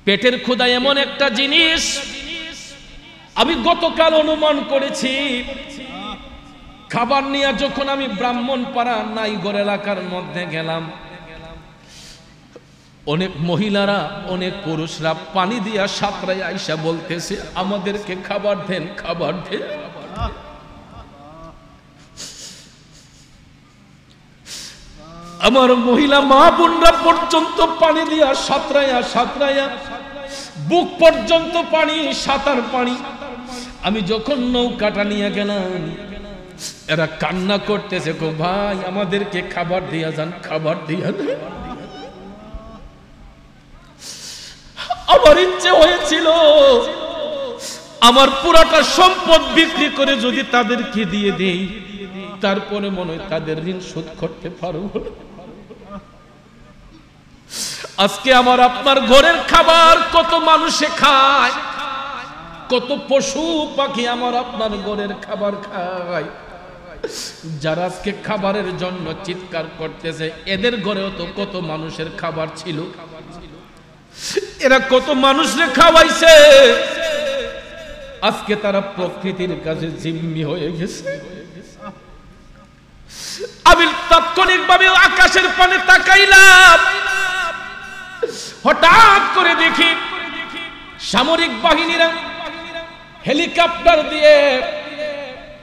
পেটের ক্ষুধা এমন একটা জিনিস, আমি গতকাল অনুমান করেছি, খাবার নিয়ে যখন আমি ব্রাহ্মণপাড়া নাইগড় এলাকার মধ্যে গেলাম, অনেক মহিলারা অনেক পুরুষরা পানি দিয়া সাঁতরায় আইসা বলতেছে আমাদেরকে খাবার দেন, খাবার দেন। আমার মহিলা মা বোনরা পর্যন্ত পানি দিয়া সাঁতরাইয়া সাঁতরাইয়া বুক পর্যন্ত পানি, সাঁতার পানি। আমি যখন নৌকাটা নিয়ে গেলাম, এরা কান্না করতেছে, গো ভাই আমাদেরকে খাবার দিয়া যান, খাবার দিয়া দেন। আমার ইচ্ছে হয়েছিল আমার পুরাটা সম্পদ বিক্রি করে যদি তাদেরকে দিয়ে দেই, তারপরে মনে হয় তাদের ঋণ শোধ করতে পারবো। আজকে আমার আপনার ঘরের খাবার কত মানুষে খায়, কত পশু পাখি আমার আপনার ঘরের খাবার খায়। যারা আজকে খাবারের জন্য চিৎকার করতেছে, এদের ঘরেও তো কত মানুষের খাবার ছিল, এরা কত মানুষরে খাওয়াইছে। আজকে তারা প্রকৃতির কাছে জিম্মি হয়ে গেছে। আমি তাৎক্ষণিকভাবে আকাশের পানে তাকাইলাম, হঠাৎ করে দেখি সামরিক বাহিনীরা হেলিকপ্টার দিয়ে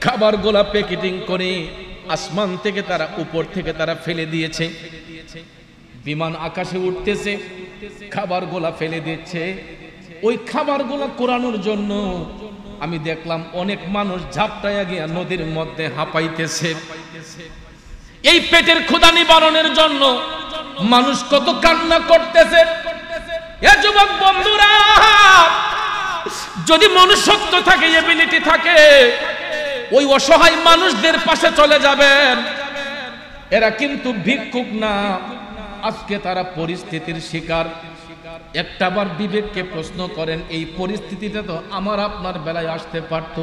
খাবার গোলা প্যাকেটিং করে আসমান থেকে তারা, উপর থেকে তারা ফেলে দিয়েছে। বিমান আকাশে উঠতেছে, খাবার গোলা ফেলে দিচ্ছে। ওই খাবার গোলা কোরানোর জন্য আমি দেখলাম অনেক মানুষ ঝাপটাইয়া গিয়া নদীর মধ্যে হাঁপাইতেছে। এই পেটের ক্ষুধা নিবারণের জন্য মানুষ কত কান্না করতেছে। এ যুবক বন্ধুরা, যদি মনুষ্যত্ব থাকে, এবিলিটি থাকে, ওই অসহায় মানুষদের পাশে চলে যাবেন। এরা কিন্তু ভিক্ষুক না, আজকে তারা পরিস্থিতির শিকার। একটাবার বিবেককে প্রশ্ন করেন, এই পরিস্থিতিটা তো আমার আপনার বেলায় আসতে পারত,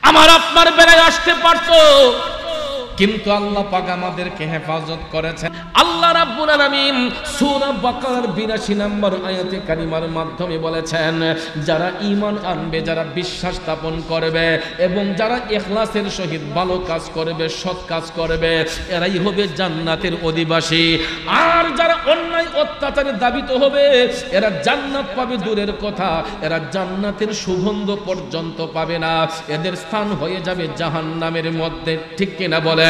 আমার আপনার বেলায় আসতে পারত, কিন্তু আল্লাহ পাক আমাদেরকে হেফাজত করেছেন। আল্লাহ রাব্বুল আলামিন সূরা বাকারার ৮২ নম্বর আয়াতে কারিমার মাধ্যমে বলেছেন, যারা ঈমান আনবে, যারা বিশ্বাস স্থাপন করবে এবং যারা ইখলাসের সহিত ভালো কাজ করবে, সৎ কাজ করবে, এরাই হবে জান্নাতের অধিবাসী। আর যারা অন্যায় অত্যাচারে দাবিত হবে, এরা জান্নাত পাবে দূরের কথা, এরা জান্নাতের সুগন্ধ পর্যন্ত পাবে না, এদের স্থান হয়ে যাবে জাহান্নামের মধ্যে। ঠিক কিনা বলেন?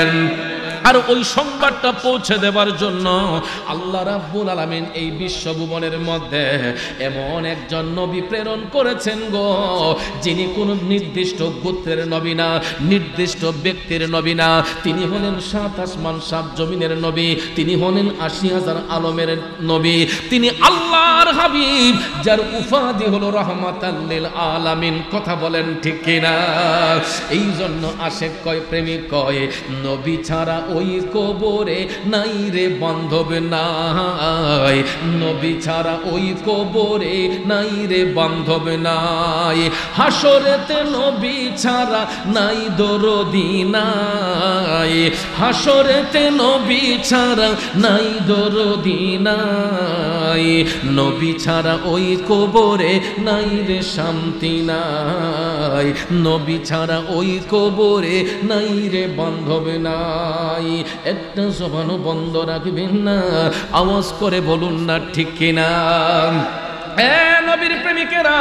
আর ওই সংবাদটা পৌঁছে দেওয়ার জন্য আল্লাহ রাব্বুল আলামিন এই বিশ্বভুবনের মধ্যে এমন একজন নবী প্রেরণ করেছেন গো, যিনি কোনো নির্দিষ্ট গোত্রের নবী না, নির্দিষ্ট ব্যক্তির নবী না। তিনি হলেন ৭ আসমান ৭ জমিনের নবী, তিনি হলেন ৮০,০০০ আলমের নবী, তিনি আল্লাহর হাবিব, যার উপাধি হলো রাহমাতাল লিল আলামিন। কথা বলেন ঠিক কিনা? এই জন্য আশেক কয়, প্রেমিক কয়, নবী ছাড়া ওই কবরে নাই রে বান্ধব নাই, নবী ছাড়া ওই কবরে নাই রে বান্ধব নাই, হাসরেতে নবী ছাড়া নাই দরদি নাই, হাসরেতে নবী ছাড়া নাই দরদি নাই, নবী ছাড়া ওই কবরে নাই রে শান্তি নাই, নবী ছাড়া ওই কবরে নাই রে বান্ধব নাই। একটা জবানও বন্ধ রাখবেন না, আওয়াজ করে বলুন না ঠিক কিনা? নবীর প্রেমিকেরা,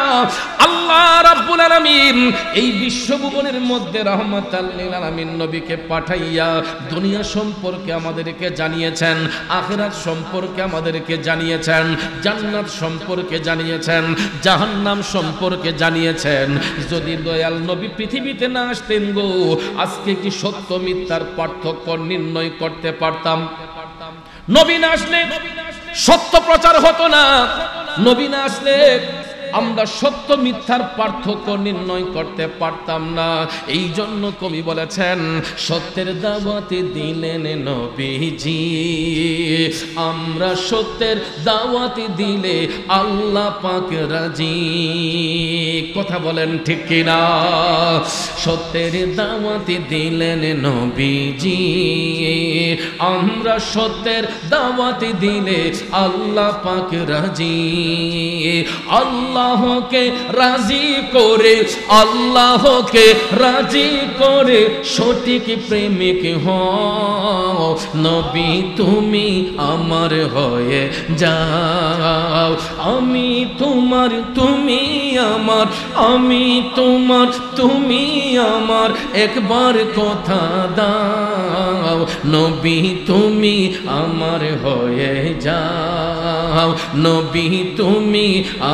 আল্লাহ রাব্বুল আলামিন এই বিশ্বভুবনের মধ্যে রাহমাতাল লিল আলামিন নবীকে পাঠাইয়া দুনিয়া সম্পর্কে আমাদেরকে জানিয়েছেন, আখিরাত সম্পর্কে আমাদেরকে জানিয়েছেন, জান্নাত সম্পর্কে জানিয়েছেন, জাহান্নাম সম্পর্কে জানিয়েছেন। যদি দয়াল নবী পৃথিবীতে না আসতেন গো, আজকে কি সত্য মিথ্যার পার্থক্য নির্ণয় করতে পারতাম? নবী না আসলে সত্য প্রচার হতো না, নবী না আসলে আমরা সত্য মিথ্যার পার্থক্য নির্ণয় করতে পারতাম না। এই জন্য কবি বলেছেন সত্যের দাওয়াতে দিলেন নবীজি, আমরা সত্যের দাওয়াতে দিলে আল্লাহ পাক রাজি। কথা বলেন ঠিক কিনা? সত্যের দাওয়াতে দিলেন নবীজি, আমরা সত্যের দাওয়াতে দিলে আল্লাহ পাক রাজি। আল্লাহকে রাজি করে, আল্লাহকে রাজি করে সঠিক প্রেমিক হও, নবী তুমি আমার হয়ে যাও। আমি তোমার তুমি আমার, আমি তোমার তুমি আমার, একবার কথা দাও, নবী তুমি আমার হয়ে যাও, নবী তুমি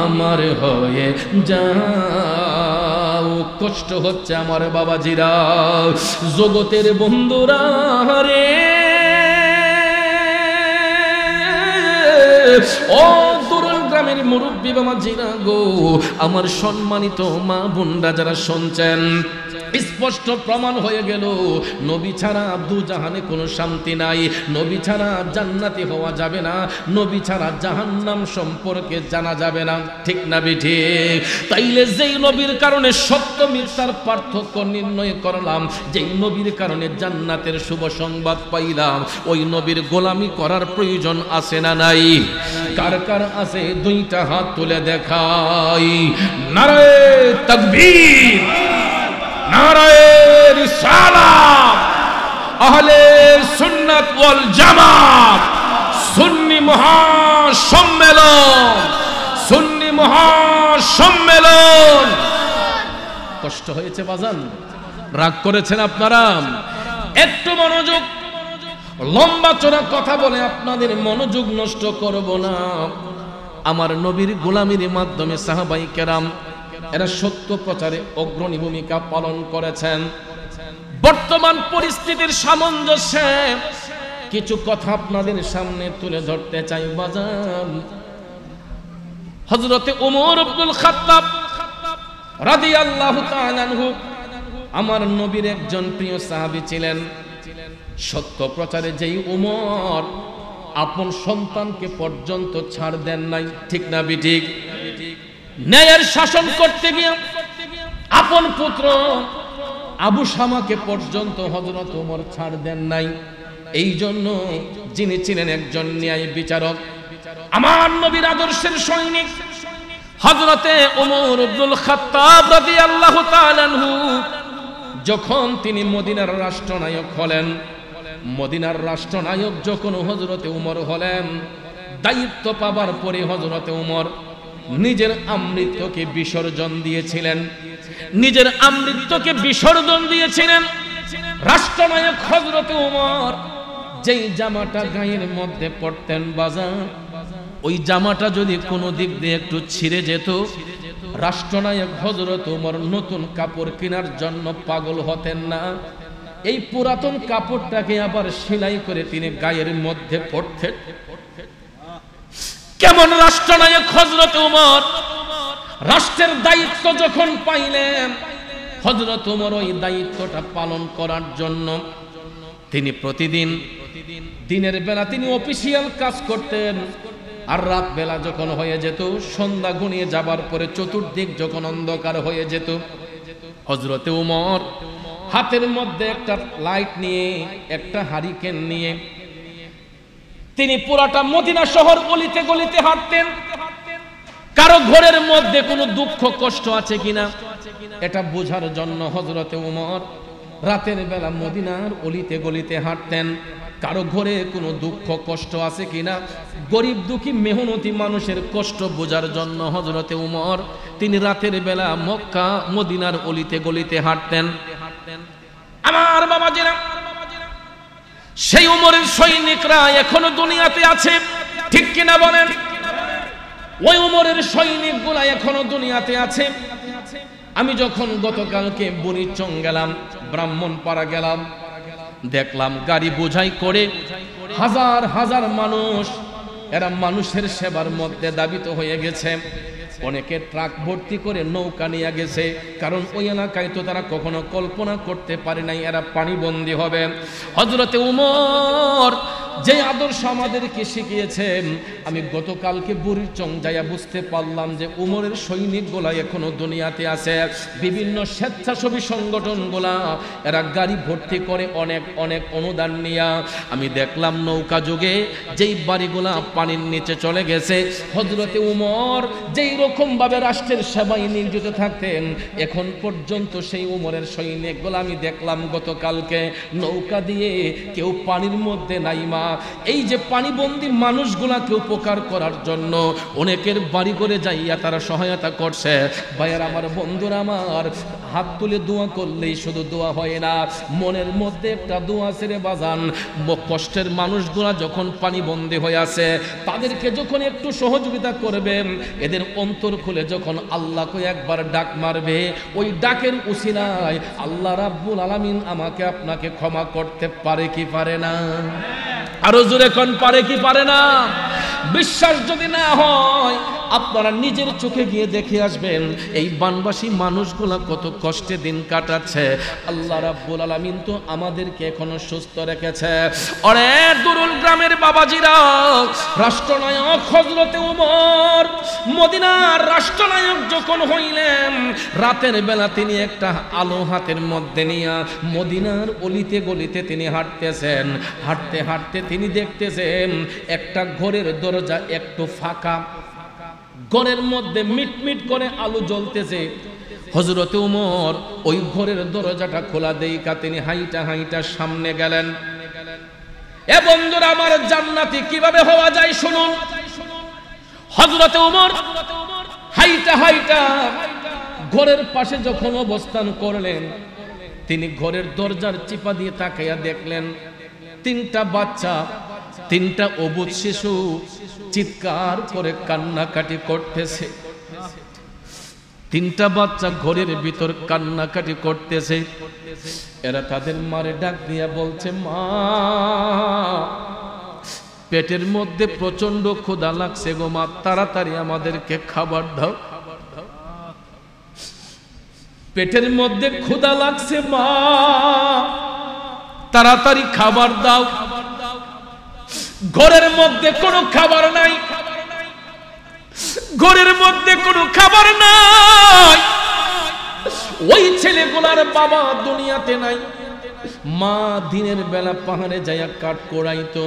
আমার হয়ে যাও। কষ্ট হচ্ছে আমার বাবাজিরা, জগতের বন্ধুরা রে, ও দূরের গ্রামের মুরব্বী বাবাজিরা গো, আমার সম্মানিত মা বোনরা যারা শুনছেন, স্পষ্ট প্রমাণ হয়ে গেল নবী ছাড়া দু জাহানে কোনো শান্তি নাই, নবী ছাড়া জান্নাতি হওয়া যাবে না, নবী ছাড়া জাহান্নাম সম্পর্কে জানা যাবে না। ঠিক না ঠিক? তাইলে যেই নবীর কারণে সত্য মিথ্যার পার্থক্য নির্ণয় করলাম, যেই নবীর কারণে জান্নাতের শুভ সংবাদ পাইলাম, ওই নবীর গোলামি করার প্রয়োজন আছে না নাই? কার কার আছে দুইটা হাত তুলে দেখাই। নারে তাকবীর, নারায়ে রিসালাত, আহলে সুন্নাত ওয়াল জামাত, সুন্নি মহাসম্মেলন, সুন্নি মহাসম্মেলন। কষ্ট হয়েছে বাজান? রাগ করেছেন আপনারা? একটু মনোযোগ, লম্বা চড়া কথা বলে আপনাদের মনোযোগ নষ্ট করব না। আমার নবীর গোলামির মাধ্যমে সাহাবায়ে কেরাম এরা সত্য প্রচারে অগ্রণী ভূমিকা পালন করেছেন। বর্তমান পরিস্থিতির সামঞ্জস্যে কিছু কথা আপনাদের সামনে তুলে ধরতে চাই বাজান। হযরতে ওমর ইবনুল খাত্তাব রাদিয়াল্লাহু তাআলা আনহু আমার নবীর একজন প্রিয় সাহাবী ছিলেন। সত্য প্রচারে যেই ওমর আপন সন্তানকে পর্যন্ত ছাড় দেন নাই। ঠিক না বিঠিক? ন্যায়ের শাসন করতে গিয়ে আপন পুত্র আবু শামাকে পর্যন্ত হযরত ওমর ছাড় দেন নাই। এই জন্য যিনি ছিলেন একজন ন্যায় বিচারক, আমার নবীর আদর্শের সৈনিক হযরতে ওমর ইবনুল খাত্তাব রাদিয়াল্লাহু তাআলা আনহু, যখন তিনি মদিনার রাষ্ট্রনায়ক হলেন, মদিনার রাষ্ট্রনায়ক যখন হযরতে ওমর হলেন, দায়িত্ব পাবার পরে হযরতে ওমর নিজের আমৃত্যুকে বিসর্জন দিয়েছিলেন, নিজের আমৃত্যুকে বিসর্জন দিয়েছিলেন। রাষ্ট্রনায়ক হযরতে ওমর যেই জামাটা গায়ের মধ্যে পরতেন বাজার, ওই জামাটা যদি কোনো দিক দিয়ে একটু ছিঁড়ে যেত, রাষ্ট্রনায়ক হযরত ওমর নতুন কাপড় কেনার জন্য পাগল হতেন না। এই পুরাতন কাপড়টাকে আবার সেলাই করে তিনি গায়ের মধ্যে পরতেন। কেমন রাষ্ট্রনায়ক হযরত ওমর! রাষ্ট্রের দায়িত্ব যখন পাইলেন, হযরত ওমর ওই দায়িত্বটা পালন করার জন্য তিনি প্রতিদিন দিনের বেলা তিনি অফিসিয়াল কাজ করতেন, আর রাত বেলা যখন হয়ে যেত, সন্ধ্যা ঘনিয়ে যাবার পরে চতুর্দিক যখন অন্ধকার হয়ে যেত, হযরতে ওমর হাতের মধ্যে একটা লাইট নিয়ে, একটা হারিকেন নিয়ে তিনি পুরাটা মদিনা শহর গলিতে গলিতে হাঁটতেন। কারো ঘরের মধ্যে কোনো দুঃখ কষ্ট আছে কিনা এটা বোঝার জন্য হযরতে ওমর রাতের বেলা মদিনার অলিতে গলিতে হাঁটতেন। কারো ঘরে কোনো দুঃখ কষ্ট আছে কিনা, গরিব দুঃখী মেহনতি মানুষের কষ্ট বোঝার জন্য হযরতে ওমর তিনি রাতের বেলা মক্কা মদিনার অলিতে গলিতে হাঁটতেন। আমার বাবাজিরা, সেই ওমরের সৈনিকরা এখনো দুনিয়াতে আছে। ঠিক কিনা বলেন? ওই ওমরের সৈনিকগুলা এখনো দুনিয়াতে আছে। আমি যখন গতকালকে বুড়িচং গেলাম, ব্রাহ্মণপাড়া গেলাম, দেখলাম গাড়ি বোঝাই করে হাজার হাজার মানুষ এরা মানুষের সেবার মধ্যে দাবিত হয়ে গেছে। অনেকে ট্রাক ভর্তি করে নৌকা নিয়ে গেছে, কারণ ওই এলাকায় তো তারা কখনো কল্পনা করতে পারে নাই এরা পানিবন্দী হবে। হযরতে উমর যে আদর্শ আমাদেরকে শিখিয়েছেন, আমি গতকালকে বুড়িচং যাইয়া বুঝতে পারলাম যে উমরের সৈনিকগুলা এখনো দুনিয়াতে আছে। বিভিন্ন স্বেচ্ছাসেবী সংগঠনগুলা এরা গাড়ি ভর্তি করে অনেক অনেক অনুদান নিয়া। আমি দেখলাম নৌকা যুগে যেই বাড়িগুলা পানির নিচে চলে গেছে, হযরতে উমর যেই রকম ভাবে রাষ্ট্রের সেবায় নিয়োজিত থাকতেন, এখন পর্যন্ত সেই উমরের সৈনিকগুলা আমি দেখলাম গতকালকে নৌকা দিয়ে কেউ পানির মধ্যে নাইমা এই যে পানিবন্দী মানুষগুলাকে উপকার করার জন্য অনেকের বাড়ি করে যাইয়া তারা সহায়তা করছে। ভাইয়ার আমার, বন্ধুরা আমার, হাত তুলে দোয়া করলেই শুধু দোয়া হয় না, মনের মধ্যে একটা দোয়া ছেড়ে বাজান। কষ্টের মানুষগুলা যখন পানিবন্দী হয়ে আছে, তাদেরকে যখন একটু সহযোগিতা করবেন, এদের অন্তর খুলে যখন আল্লাহকে একবার ডাক মারবে, ওই ডাকের উসিলায় আল্লাহ রাব্বুল আলামিন আমাকে আপনাকে ক্ষমা করতে পারে কি পারে না? আরো জোরে কোন পারে কি পারে না? বিশ্বাস যদি না হয় আপনারা নিজের চোখে গিয়ে দেখে আসবেন এই বানবাসী মানুষগুলা কত কষ্টে দিন কাটাচ্ছে। আল্লাহ রাব্বুল আলামিন তো আমাদেরকে এখনো সুস্থ রেখেছে। আরে দুরুল গ্রামের বাবাজিরা, রাষ্ট্রনায়ক হযরতে ওমর মদিনার রাষ্ট্রনায়ক যখন হইলেন, রাতের বেলা তিনি একটা আলো হাতের মধ্যে নিয়ে মদিনার অলিতে গলিতে তিনি হাঁটতেছেন। হাঁটতে হাঁটতে তিনি দেখতেছেন একটা ঘরের দরজা একটু ফাঁকা, ঘরের মধ্যে মিটমিট করে আলো জ্বলতেছে। হযরতে ওমর ওই ঘরের দরজাটা খোলা দেইকা তিনি হাইটা হাইটা সামনে গেলেন। এ বন্ধুরা আমার, জান্নাতি কিভাবে হওয়া যায় শুনুন। হযরতে ওমর হাইটা হাইটা ঘরের পাশে যখন অবস্থান করলেন, তিনি ঘরের দরজার চিপা দিয়ে তাকাইয়া দেখলেন তিনটা বাচ্চা, তিনটা অবুঝ শিশু চিৎকার করে কান্নাকাটি করতেছে। তিনটা বাচ্চা ঘরের ভিতর কান্নাকাটি করতেছে। এরা তাদের মারে ডাক দিয়া বলছে, মা, পেটের মধ্যে প্রচন্ড ক্ষুধা লাগছে গো মা, তাড়াতাড়ি আমাদেরকে খাবার দাও। পেটের মধ্যে ক্ষুধা লাগছে মা, তাড়াতাড়ি খাবার দাও। ঘরের মধ্যে কোনো খাবার নাই, ঘরের মধ্যে কোনো খাবার নাই। ওই ছেলেগুলার বাবা দুনিয়াতে নাই। মা দিনের বেলা পাহাড়ে যাইয়া কাঠ কোড়াইতো,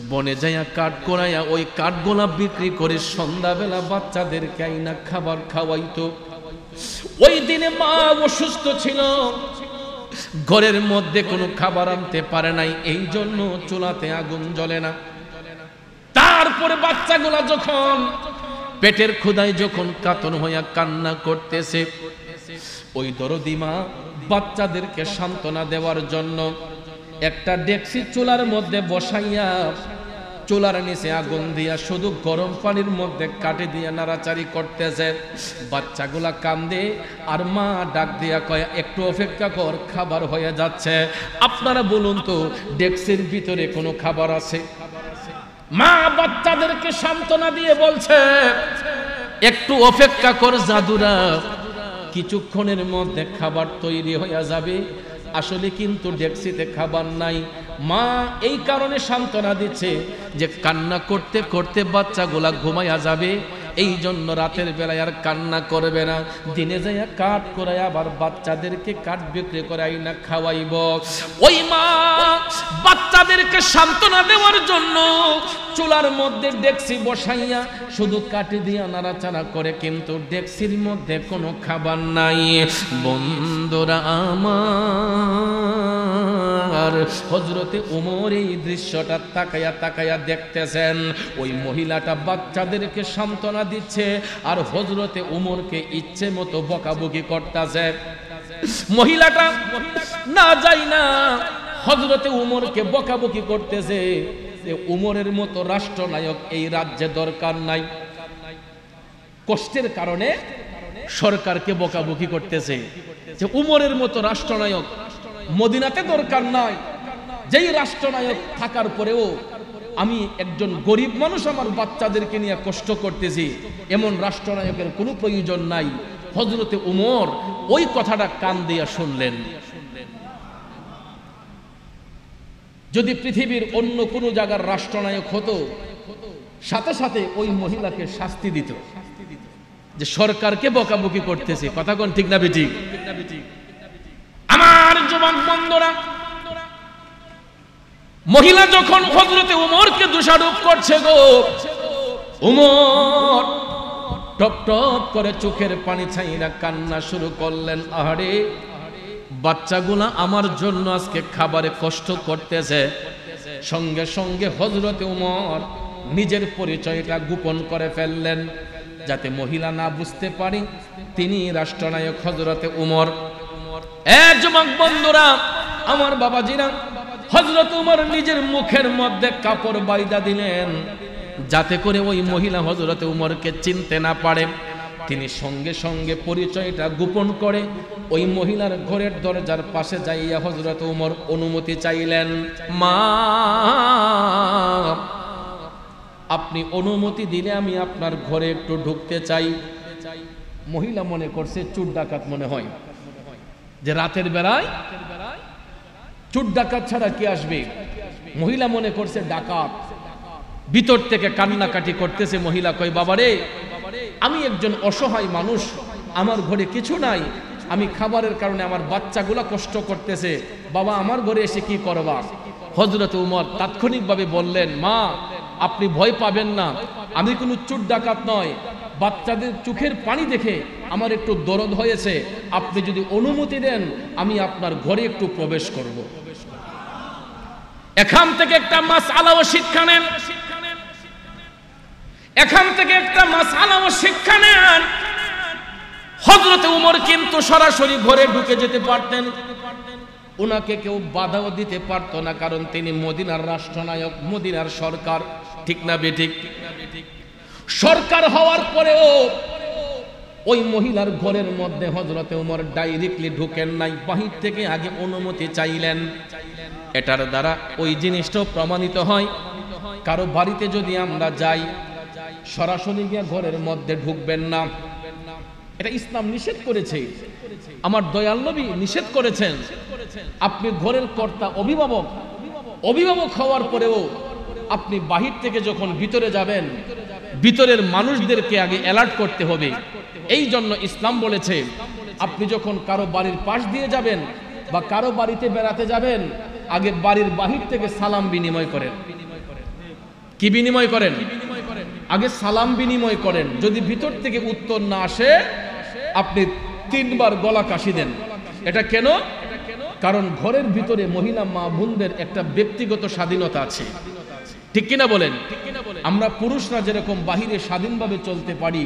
বনে যাইয়া কাঠ কোড়াইয়া ওই কাঠগোলা বিক্রি করে সন্ধ্যাবেলা বাচ্চাদেরকে আইনা খাবার খাওয়াইতো। ওই দিনে মা অসুস্থ ছিল, ঘরের মধ্যে কোনো খাবার আনতে পারে নাই, এই জন্য চুলাতে আগুন জ্বলে না। তারপরে বাচ্চাগুলা যখন পেটের ক্ষুধায় যখন কাতর হইয়া কান্না করতেছে, ওই দরদি মা বাচ্চাদেরকে সান্ত্বনা দেওয়ার জন্য একটা ডেকসি চুলার মধ্যে বসাইয়া চুলার নিচে আগুন দিয়া শুধু গরম পানির মধ্যে কাটে দিয়া নাড়াচাড়ি করতেছে। বাচ্চাগুলা কান্দে আর মা ডাক দিয়া কয়, একটু অপেক্ষা কর, খাবার হয়ে যাচ্ছে। আপনারা বলুন তো, ডেকসির ভিতরে কোনো খাবার আছে? মা বাচ্চাদেরকে সান্ত্বনা দিয়ে বলছে, একটু অপেক্ষা কর জাদুরা, কিছুক্ষণের মধ্যে খাবার তৈরি হয়ে যাবে। আসলে কিন্তু ডেকসিতে খাবার নাই। মা এই কারণে সান্ত্বনা দিচ্ছে যে কান্না করতে করতে বাচ্চাগুলা ঘুমাইয়া যাবে, এই জন্য রাতের বেলায় আর কান্না করবে না, দিনে যাইয়া কাঠ করাই আবার বাচ্চাদেরকে কাঠ বিক্রি করাই না খাওয়াইব। ওই মা বাচ্চাদেরকে সান্ত্বনা দেওয়ার জন্য চুলার মধ্যে ডেকসি বসাইয়া শুধু কাঠি দিয়া নাড়াচাড়া করে, কিন্তু ডেকসির মধ্যে কোনো খাবার নাই। বন্ধুরা আমার, হযরতে ওমর এই দৃশ্যটা তাকায়া তাকায়া দেখতেছেন। ওই মহিলাটা বাচ্চাদেরকে সান্ত্বনা দিচ্ছে আর হযরতে ওমরকে ইচ্ছে মতো বকাবকি করতেছে। মহিলাটা না যাই না হযরতে ওমরকে বকাবকি করতেছে যে উমরের মতো রাষ্ট্রনায়ক এই রাজ্যে দরকার নাই। কষ্টের কারণে সরকারকে বকাবকি করতেছে যে উমরের মতো রাষ্ট্রনায়ক মদিনাতে দরকার নাই। যেই রাষ্ট্রনায়ক থাকার পরেও আমি একজন গরিব মানুষ, আমার বাচ্চাদেরকে নিয়ে কষ্ট করতেছি, এমন রাষ্ট্রনায়কের কোনো প্রয়োজন নাই। হযরতে উমর ওই কথাটা কান দিয়া শুনলেন। যদি পৃথিবীর অন্য কোনো জায়গার রাষ্ট্রনায়ক হতো, সাথে সাথে ওই মহিলাকে শাস্তি দিত, যে সরকারকে বকাবকি করতেছে। কথা কোন ঠিক না বেঠিক? আমার যুবক বন্ধুরা, মহিলা যখন হযরতে উমরকে দোষারোপ করছে গো, উমর টপ টপ করে চোখের পানি ছাইরা কান্না শুরু করলেন। আহারে, বাচ্চাগুলা আমার জন্য আজকে খাবারে কষ্ট করতেছে। সঙ্গে সঙ্গে হযরতে উমর নিজের পরিচয়টা গোপন করে ফেললেন, যাতে মহিলা না বুঝতে পারে তিনি রাষ্ট্রনায়ক হযরতে উমর। যুবক বন্ধুরা, আমার বাবাজিরা, হযরত উমর নিজের মুখের মধ্যে কাপড় বাইদা দিলেন, যাতে করে ওই মহিলা হযরতে উমরকে চিনতে না পারে। তিনি সঙ্গে সঙ্গে পরিচয়টা গোপন করে ওই মহিলার ঘরের দরজার পাশে যাইয়া হযরত উমর অনুমতি চাইলেন। মা, আপনি অনুমতি দিলে আমি আপনার ঘরে একটু ঢুকতে চাই। মহিলা মনে করছে চোর ডাকাত মনে হয়, যে রাতের বেলায় চোর ডাকাত ছাড়া কি আসবে। মহিলা মনে করছে ডাকাত। ভিতর থেকে কান্নাকাটি করতেছে। মহিলা কয়, বাবারে, আমি একজন অসহায় মানুষ, আমার ঘরে কিছু নাই, আমি খাবারের কারণে আমার বাচ্চাগুলা কষ্ট করতেছে, বাবা আমার ঘরে এসে কি করবা? হযরত উমর তাৎক্ষণিকভাবে বললেন, মা, আপনি ভয় পাবেন না, আমি কোনো চোর ডাকাত নয়, বাচ্চাদের চোখের পানি দেখে আমার একটু দরদ হয়েছে, আপনি যদি অনুমতি দেন আমি আপনার ঘরে একটু প্রবেশ করব। এখান থেকে একটা মাসআলা ও শিক্ষা নেন, এখান থেকে একটা মাসআলা ও শিক্ষা নেন। হযরত উমর কিন্তু সরাসরি ঘরে ঢুকে যেতে পারতেন, ওনাকে কেউ বাধাও দিতে পারতো না, কারণ তিনি মদিনার রাষ্ট্রনায়ক, মদিনার সরকার। ঠিক না বেঠিক? সরকার হওয়ার পরেও ওই মহিলার ঘরের মধ্যে হযরতে উমর ডাইরেক্টলি ঢুকেন নাই, বাহির থেকে আগে অনুমতি চাইলেন। এটার দ্বারা ওই জিনিসটাও প্রমাণিত হয়, কারো বাড়িতে যদি আমরা যাই, সরাসরি গিয়ে ঘরের মধ্যে ঢুকবেন না, এটা ইসলাম নিষেধ করেছে, আমার দয়াল নবী নিষেধ করেছেন। আপনি ঘরের কর্তা, অভিভাবক, অভিভাবক হওয়ার পরেও আপনি বাহির থেকে যখন ভিতরে যাবেন, ভিতরের মানুষদেরকে আগে অ্যালার্ট করতে হবে। এই জন্য ইসলাম বলেছে, আপনি যখন কারো বাড়ির পাশ দিয়ে যাবেন বা কারো বাড়িতে বেড়াতে যাবেন, আগে বাড়ির বাহির থেকে সালাম বিনিময় করেন। কি বিনিময় করেন? আগে সালাম বিনিময় করেন। যদি ভিতর থেকে উত্তর না আসে, আপনি 3 বার গলা কাশি দেন। এটা কেন? কারণ ঘরের ভিতরে মহিলা মা বোনদের একটা ব্যক্তিগত স্বাধীনতা আছে। ঠিক কিনা বলেন? আমরা পুরুষরা যেরকম বাহিরে স্বাধীনভাবে চলতে পারি,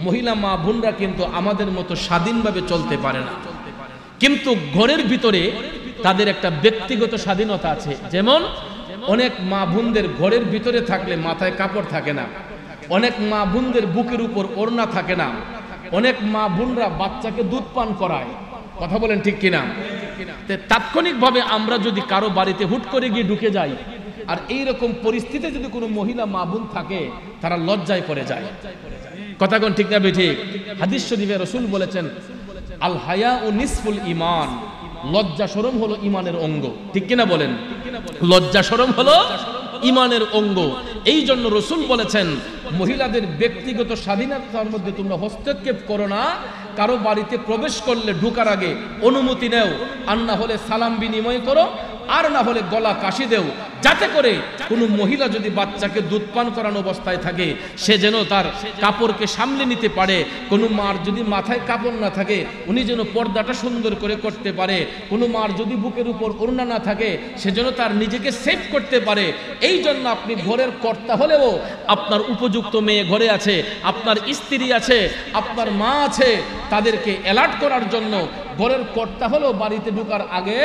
মহিলা মা বোনরা কিন্তু আমাদের মতো স্বাধীনভাবে চলতে পারে না। কিন্তু ঘরের ভিতরে তাদের একটা ব্যক্তিগত স্বাধীনতা আছে। যেমন অনেক মা বোনদের ঘরের ভিতরে থাকলে মাথায় কাপড় থাকে না, অনেক মা বোনদের বুকের উপর ওড়না থাকে না, অনেক মা বোনরা বাচ্চাকে দুধ পান করায়। কথা বলেন ঠিক কিনা? তাৎক্ষণিকভাবে আমরা যদি কারো বাড়িতে হুট করে গিয়ে ঢুকে যাই, আর এইরকম পরিস্থিতিতে যদি কোনো মহিলা মা বোন থাকে, তারা লজ্জায় পড়ে যায়। কথা কোন ঠিক না বেঠিক? হাদিস শরীফে রাসূল বলেছেন, আল হায়াউ নিসফুল ঈমান, লজ্জা শরম হলো ঈমানের অঙ্গ। ঠিক কিনা বলেন? লজ্জা শরম হলো ঈমানের অঙ্গ। এই জন্য রাসূল বলেছেন, মহিলাদের ব্যক্তিগত স্বাধীনতার মধ্যে তোমরা হস্তক্ষেপ করো না। কারো বাড়িতে প্রবেশ করলে ঢোকার আগে অনুমতি নেও, আর না হলে সালাম বিনিময় করো, আর না হলে গলা কাশি দেও, যাতে করে কোনো মহিলা যদি বাচ্চাকে দুধ পান করানো অবস্থায় থাকে, সে যেন তার কাপড়কে সামলে নিতে পারে। কোনো মার যদি মাথায় কাপড় না থাকে, উনি যেন পর্দাটা সুন্দর করে করতে পারে। কোনো মার যদি বুকের উপর ওড়না না থাকে, সে যেন তার নিজেকে সেভ করতে পারে। এই জন্য আপনি ঘরের কর্তা হলেও আপনার উপযুক্ত মেয়ে ঘরে আছে, আপনার স্ত্রী আছে, আপনার মা আছে, তাদেরকে অ্যালার্ট করার জন্য ঘরের কর্তা হলেও বাড়িতে ঢোকার আগে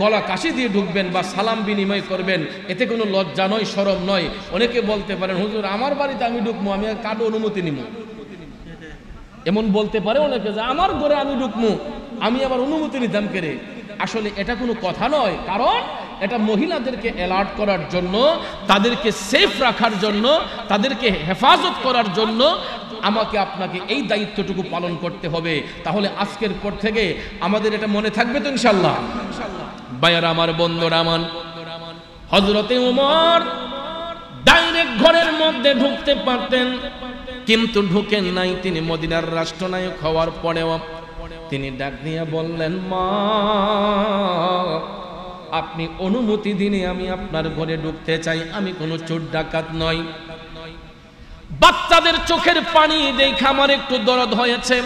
গলা কাশি দিয়ে ঢুকবেন বা সালাম বিনিময় করবেন। এতে কোনো লজ্জা নয়, শরম নয়। অনেকে বলতে পারেন, হুজুর আমার বাড়িতে আমি ঢুকবো, আমি কারো অনুমতি নিব? এমন বলতে পারে অনেকে, যে আমার ঘরে আমি ঢুকবো, আমি আবার অনুমতি নিতাম কেরে? আসলে এটা কোনো কথা নয়। কারণ এটা মহিলাদেরকে অ্যালার্ট করার জন্য, তাদেরকে সেফ রাখার জন্য, তাদেরকে হেফাজত করার জন্য আমাকে আপনাকে এই দায়িত্বটুকু পালন করতে হবে। তাহলে আজকের পর থেকে আমাদের এটা মনে থাকবে তো ইনশাআল্লাহ। ভাইয়ারা আমার, বন্ধুরা আমার, হযরতে ওমর ডাইরেক্ট ঘরের মধ্যে ঢুকতে পারতেন, কিন্তু ঢুকেন নাই। তিনি মদিনার রাষ্ট্রনায়ক হওয়ার পরেও তিনি ডাক দিয়ে বললেন, মা আপনি অনুমতি দিলে আমি আপনার ঘরে ঢুকতে চাই, আমি কোনো চোর ডাকাত নই। বাচ্চাদের চোখের পানি দেখে আমার একটু দরদ হয়েছে।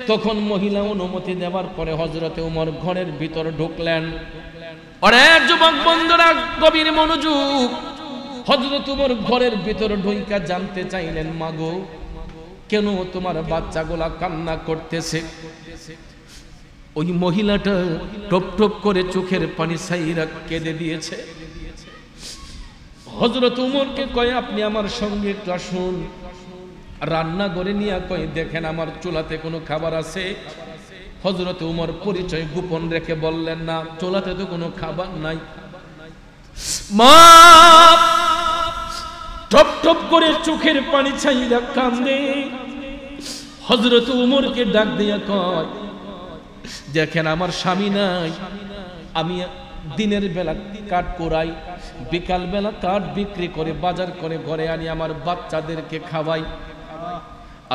তখন মহিলা অনুমতি দেওয়ার পরে হযরতে ওমর ঘরের ভিতর ঢুকলেন। আরে যুবক বন্ধুরা, গভীর মনোযোগ। হযরত ওমর ঘরের ভিতর ঢুইকা জানতে চাইলেন, মাগো কেন তোমার বাচ্চাগুলা কান্না করতেছে? ওই মহিলাটা টপ টপ করে চোখের পানি ছাইরা কেঁদে দিয়েছে। হযরত ওমরকে কয়, আপনি আমার সঙ্গে একটু আসুন। রান্না করে নিয়ে কয়, দেখেন আমার চুলাতে কোনো খাবার আছে? হযরত ওমর পরিচয় গোপন রেখে বললেন, না, চুলাতে তো কোনো খাবার নাই। মা টপ টপ করে চোখের পানি ছাইরা কান্দে। হযরত ওমরকে ডাক দিয়া কয়, দেখেন আমার স্বামী নাই, আমি দিনের বেলা কাঠ কুড়াই, বিকাল বেলা কাঠ বিক্রি করে বাজার করে ঘরে আনি, আমার বাচ্চাদেরকে খাওয়াই।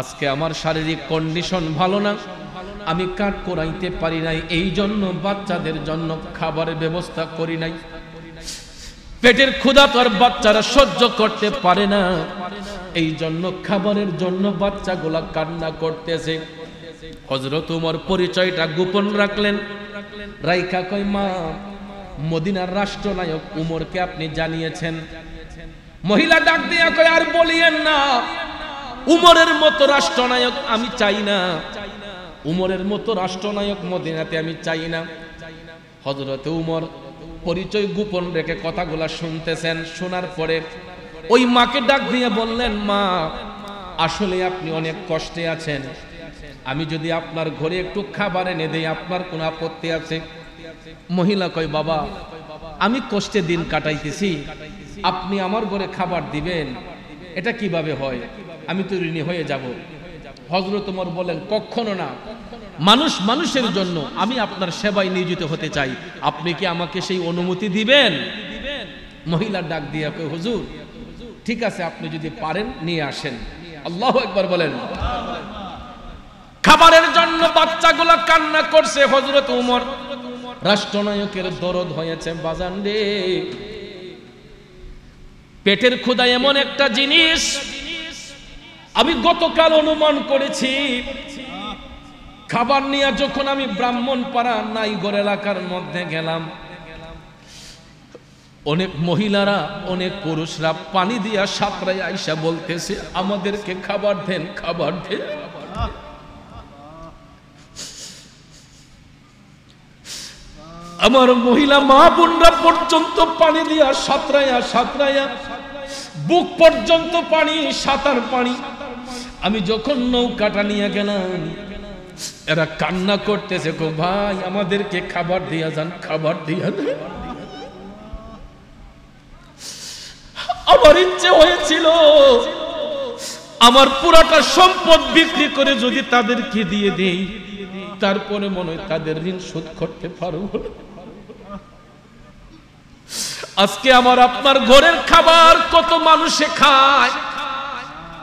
আজকে আমার শারীরিক কন্ডিশন ভালো না, আমি কাঠ কুড়াইতে পারি নাই, এই জন্য বাচ্চাদের জন্য খাবারের ব্যবস্থা করি নাই। পেটের ক্ষুধা তো আর বাচ্চারা সহ্য করতে পারে না, এই জন্য খাবারের জন্য বাচ্চাগুলা কান্না করতেছে। হযরত ওমর পরিচয়টা গোপন রাখলেন। রাইখা কয়, মা মদিনার রাষ্ট্রনায়ক উমরকে আপনি জানিয়েছেন? মহিলা ডাক দিয়া কয়, আর বলিয়েন না, উমরের মতো রাষ্ট্রনায়ক আমি চাই না, উমরের মতো রাষ্ট্রনায়ক মদিনাতে আমি চাই না। হযরত ওমর পরিচয় গোপন রেখে কথাগুলা শুনতেছেন। শোনার পরে ওই মাকে ডাক দিয়ে বললেন, মা আসলে আপনি অনেক কষ্টে আছেন, আমি যদি আপনার ঘরে একটু খাবার এনে দেই আপনার কোনো আপত্তি আছে? মহিলা কয়, বাবা আমি কষ্টে দিন কাটাইতেছি, আপনি আমার ঘরে খাবার দিবেন, এটা কিভাবে হয়? আমি তো ঋণী হয়ে যাব। হযরত ওমর বলেন, কখনো না, মানুষ মানুষের জন্য, আমি আপনার সেবায় নিয়োজিত হতে চাই, আপনি কি আমাকে সেই অনুমতি দিবেন? মহিলা ডাক দিয়া কয়, হুজুর ঠিক আছে, আপনি যদি পারেন নিয়ে আসেন। আল্লাহু আকবার বলেন। খাবারের জন্য বাচ্চাগুলা কান্না করছে। হযরত ওমর রাষ্ট্রনায়কের দরদ হয়েছে। বাজান রে, পেটের ক্ষুধা এমন একটা জিনিস, আমি গতকাল অনুমান করেছি, খাবার নিয়ে যখন আমি ব্রাহ্মণপাড়া নাইগড় এলাকার মধ্যে গেলাম, অনেক মহিলারা, অনেক পুরুষরা পানি দিয়া সাঁতরায় আইসা বলতেছে, আমাদেরকে খাবার দেন, খাবার দেন। আমার মহিলা মা বোনরা পর্যন্ত পানি দিয়া সাঁতরাইয়া সাঁতরাইয়া বুক পর্যন্ত পানি, সাঁতার পানি। আমি যখন নৌকাটা নিয়ে গেলাম, এরা কান্না করতেছে, গো ভাই আমাদেরকে খাবার দিয়া যান, খাবার দিয়া দেন। আমার ইচ্ছে হয়েছিল আমার পুরাটা সম্পদ বিক্রি করে যদি তাদেরকে দিয়ে দেই, তারপরে মনে হয় তাদের ঋণ শোধ করতে পারবো। আজকে আমার আপনার ঘরের খাবার কত মানুষে খায়,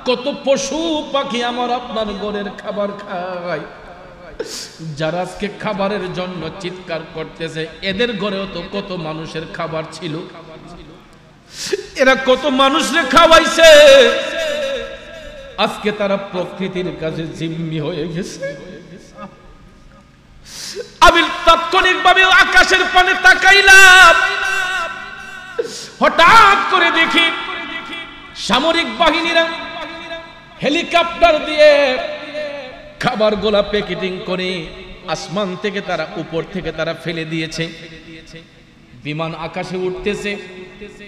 কত পশু পাখি আমার আপনার ঘরের খাবার খায়। যারা আজকে খাবারের জন্য চিৎকার করতেছে, এদের ঘরেও তো কত মানুষের খাবার ছিল, এরা কত মানুষরে খাওয়াইছে। আজকে তারা প্রকৃতির কাছে জিম্মি হয়ে গেছে। আমি তাৎক্ষণিকভাবে আকাশের পানে তাকাইলাম, হঠাৎ করে দেখি সামরিক বাহিনীরা হেলিকপ্টার দিয়ে খাবারগুলা প্যাকেটিং করে আসমান থেকে তারা, উপর থেকে তারা ফেলে দিয়েছে। বিমান আকাশে উঠতেছে,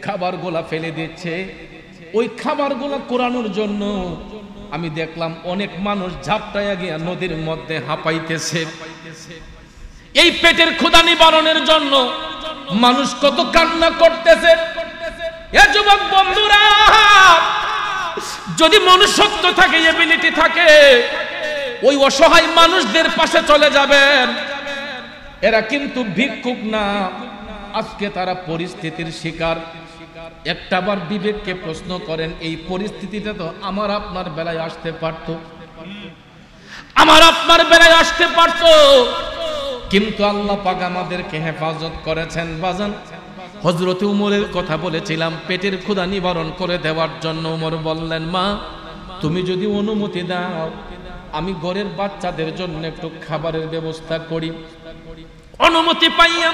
খাবারগুলা ফেলে দিচ্ছে। ওই খাবারগুলা কোরানোর জন্য আমি দেখলাম অনেক মানুষ ঝাপটাইয়া গিয়া নদীর মধ্যে হাঁপাইতেছে। এই পেটের ক্ষুধা নিবারণের জন্য মানুষ কত কান্না করতেছে। এ যুবক বন্ধুরা, যদি মনুষ্যত্ব থাকে, এবিলিটি থাকে, ওই অসহায় মানুষদের পাশে চলে যাবেন। এরা কিন্তু ভিক্ষুক না, আজকে তারা পরিস্থিতির শিকার। একটাবার বিবেককে প্রশ্ন করেন, এই পরিস্থিতিটা তো আমার আপনার বেলায় আসতে পারত, আমার আপনার বেলায় আসতে পারত, কিন্তু আল্লাহ পাক আমাদেরকে হেফাজত করেছেন। বাজান, হযরত উমরের কথা বলেছিলাম, পেটের ক্ষুধা নিবারণ করে দেওয়ার জন্য উমর বললেন, মা তুমি যদি অনুমতি দাও, আমি ঘরের বাচ্চাদের জন্য একটু খাবারের ব্যবস্থা করি। অনুমতি পাইয়া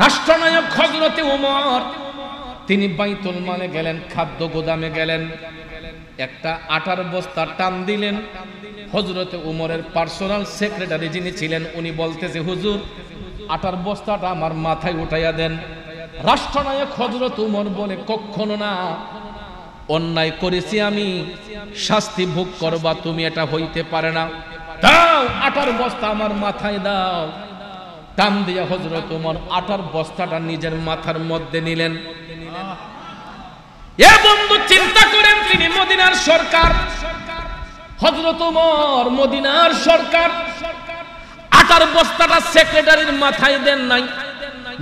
রাষ্ট্রনায়ক হযরত উমর তিনি বাইতুল মালে গেলেন, খাদ্য গোদামে গেলেন, একটা আটার বস্তা টান দিলেন। হযরত উমরের পার্সোনাল সেক্রেটারি যিনি ছিলেন, উনি বলতেছে, হুজুর আটার বস্তাটা আমার মাথায় উঠাইয়া দেন। রাষ্ট্রনায়ক হযরত উমর বলে, কখনো না, অন্যায় করেছি আমি, শাস্তি ভোগ করবা তুমি, এটা হইতে পারে না, দাও আটার বস্তা আমার মাথায় দাও। টান দিয়া হযরত উমর আটার বস্তাটা নিজের মাথার মধ্যে নিলেন। এ বন্ধু চিন্তা করেন, তিনি মদিনার সরকার, হযরত উমর মদিনার সরকার, আটার বস্তাটা সেক্রেটারির মাথায় দেন নাই,